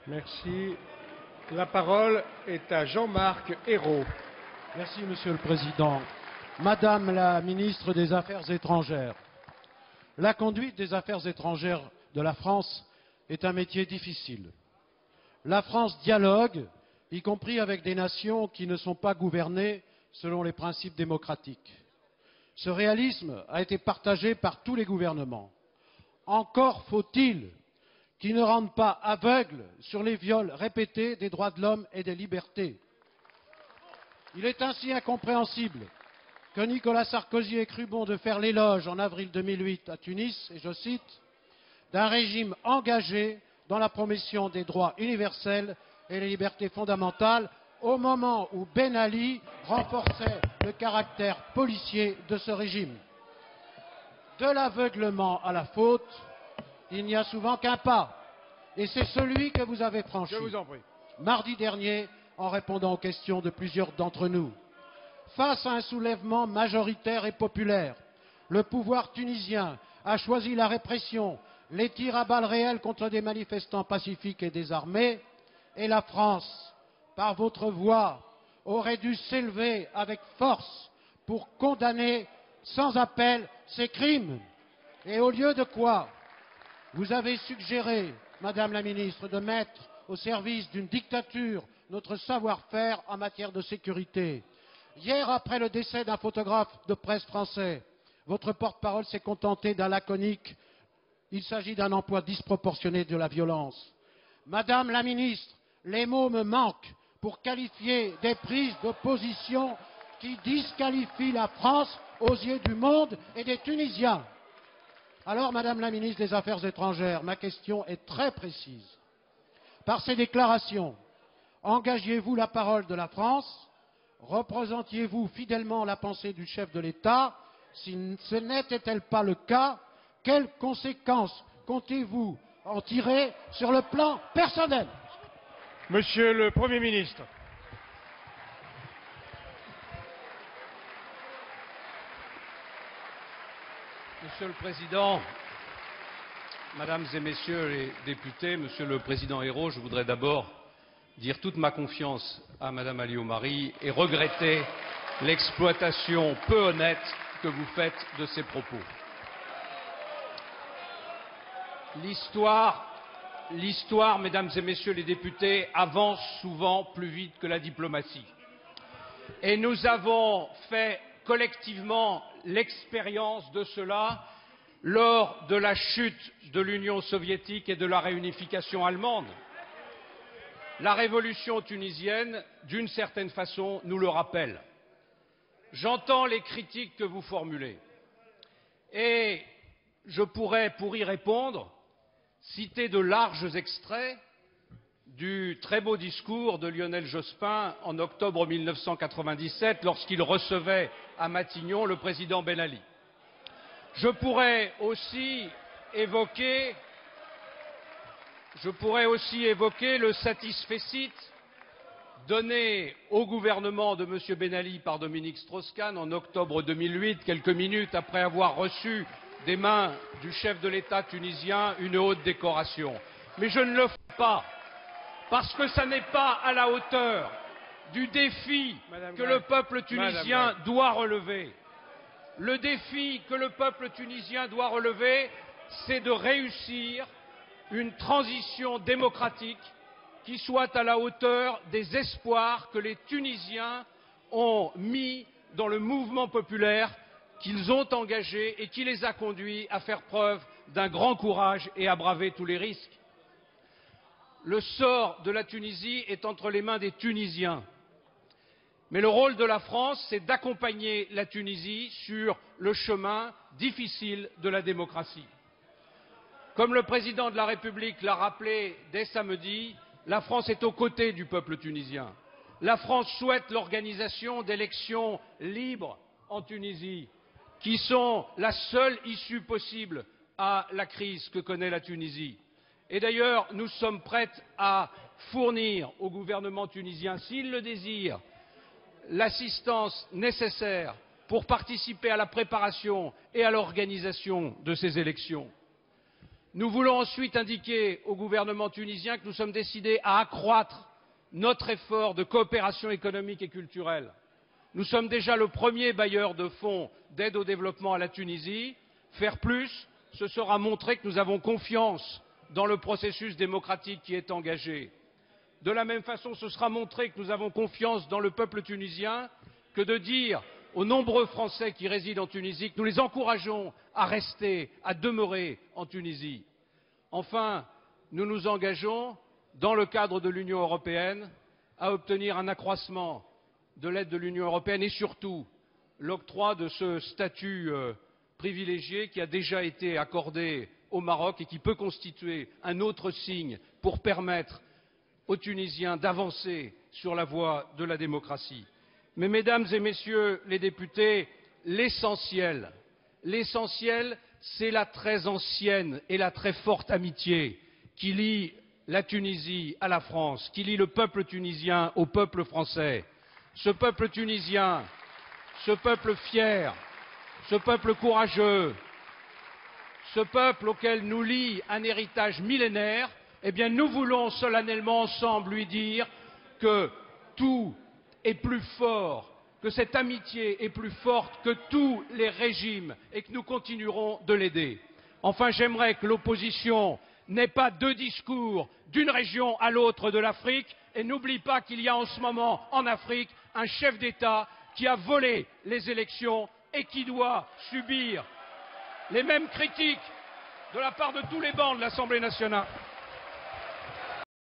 Merci. La parole est à Jean-Marc Ayrault. Merci, Monsieur le Président. Madame la ministre des Affaires étrangères, la conduite des affaires étrangères de la France est un métier difficile. La France dialogue, y compris avec des nations qui ne sont pas gouvernées selon les principes démocratiques. Ce réalisme a été partagé par tous les gouvernements. Encore faut-il qu'ils ne rendent pas aveugles sur les viols répétés des droits de l'homme et des libertés. Il est ainsi incompréhensible que Nicolas Sarkozy ait cru bon de faire l'éloge en avril 2008 à Tunis, et je cite, d'un régime engagé dans la promotion des droits universels et les libertés fondamentales au moment où Ben Ali renforçait le caractère policier de ce régime. De l'aveuglement à la faute, il n'y a souvent qu'un pas, et c'est celui que vous avez franchi. Je vous en prie. Mardi dernier, en répondant aux questions de plusieurs d'entre nous. Face à un soulèvement majoritaire et populaire, le pouvoir tunisien a choisi la répression, les tirs à balles réelles contre des manifestants pacifiques et désarmés, et la France, par votre voix, aurait dû s'élever avec force pour condamner sans appel ces crimes. Et au lieu de quoi, vous avez suggéré, Madame la Ministre, de mettre au service d'une dictature notre savoir-faire en matière de sécurité. Hier, après le décès d'un photographe de presse français, votre porte-parole s'est contenté d'un laconique « Il s'agit d'un emploi disproportionné de la violence ». Madame la Ministre, les mots me manquent pour qualifier des prises de position qui disqualifient la France aux yeux du monde et des Tunisiens. Alors, Madame la Ministre des Affaires étrangères, ma question est très précise. Par ces déclarations, engagiez-vous la parole de la France? Représentiez-vous fidèlement la pensée du chef de l'État? Si ce n'était pas le cas, quelles conséquences comptez-vous en tirer sur le plan personnel? Monsieur le Premier ministre. Monsieur le Président, Mesdames et Messieurs les députés, Monsieur le Président Ayrault, je voudrais d'abord dire toute ma confiance à Madame Alliot-Marie et regretter l'exploitation peu honnête que vous faites de ses propos. L'histoire, Mesdames et Messieurs les députés, avance souvent plus vite que la diplomatie. Et nous avons fait collectivement l'expérience de cela lors de la chute de l'Union soviétique et de la réunification allemande. La révolution tunisienne, d'une certaine façon, nous le rappelle. J'entends les critiques que vous formulez et je pourrais, pour y répondre, citer de larges extraits du très beau discours de Lionel Jospin en octobre 1997 lorsqu'il recevait à Matignon le président Ben Ali. Je pourrais aussi évoquer le satisfecit donné au gouvernement de M. Ben Ali par Dominique Strauss-Kahn en octobre 2008, quelques minutes après avoir reçu des mains du chef de l'État tunisien une haute décoration. Mais je ne le ferai pas, parce que ça n'est pas à la hauteur du défi que le peuple tunisien doit relever. Le défi que le peuple tunisien doit relever, c'est de réussir une transition démocratique qui soit à la hauteur des espoirs que les Tunisiens ont mis dans le mouvement populaire qu'ils ont engagé et qui les a conduits à faire preuve d'un grand courage et à braver tous les risques. Le sort de la Tunisie est entre les mains des Tunisiens. Mais le rôle de la France, c'est d'accompagner la Tunisie sur le chemin difficile de la démocratie. Comme le président de la République l'a rappelé dès samedi, la France est aux côtés du peuple tunisien. La France souhaite l'organisation d'élections libres en Tunisie, qui sont la seule issue possible à la crise que connaît la Tunisie. Et d'ailleurs, nous sommes prêts à fournir au gouvernement tunisien, s'il le désire, l'assistance nécessaire pour participer à la préparation et à l'organisation de ces élections. Nous voulons ensuite indiquer au gouvernement tunisien que nous sommes décidés à accroître notre effort de coopération économique et culturelle. Nous sommes déjà le premier bailleur de fonds d'aide au développement à la Tunisie. Faire plus, ce sera montrer que nous avons confiance dans le processus démocratique qui est engagé. De la même façon, ce sera montrer que nous avons confiance dans le peuple tunisien que de dire aux nombreux Français qui résident en Tunisie que nous les encourageons à rester, à demeurer en Tunisie. Enfin, nous nous engageons, dans le cadre de l'Union européenne, à obtenir un accroissement de l'aide de l'Union européenne et surtout l'octroi de ce statut privilégié qui a déjà été accordé au Maroc et qui peut constituer un autre signe pour permettre aux Tunisiens d'avancer sur la voie de la démocratie. Mais mesdames et messieurs les députés, l'essentiel, c'est la très ancienne et la très forte amitié qui lie la Tunisie à la France, qui lie le peuple tunisien au peuple français. Ce peuple tunisien, ce peuple fier, ce peuple courageux, ce peuple auquel nous lie un héritage millénaire, eh bien nous voulons solennellement ensemble lui dire que tout est plus fort, que cette amitié est plus forte que tous les régimes et que nous continuerons de l'aider. Enfin, j'aimerais que l'opposition n'ait pas deux discours d'une région à l'autre de l'Afrique et n'oublie pas qu'il y a en ce moment en Afrique un chef d'État qui a volé les élections et qui doit subir les mêmes critiques de la part de tous les bancs de l'Assemblée nationale.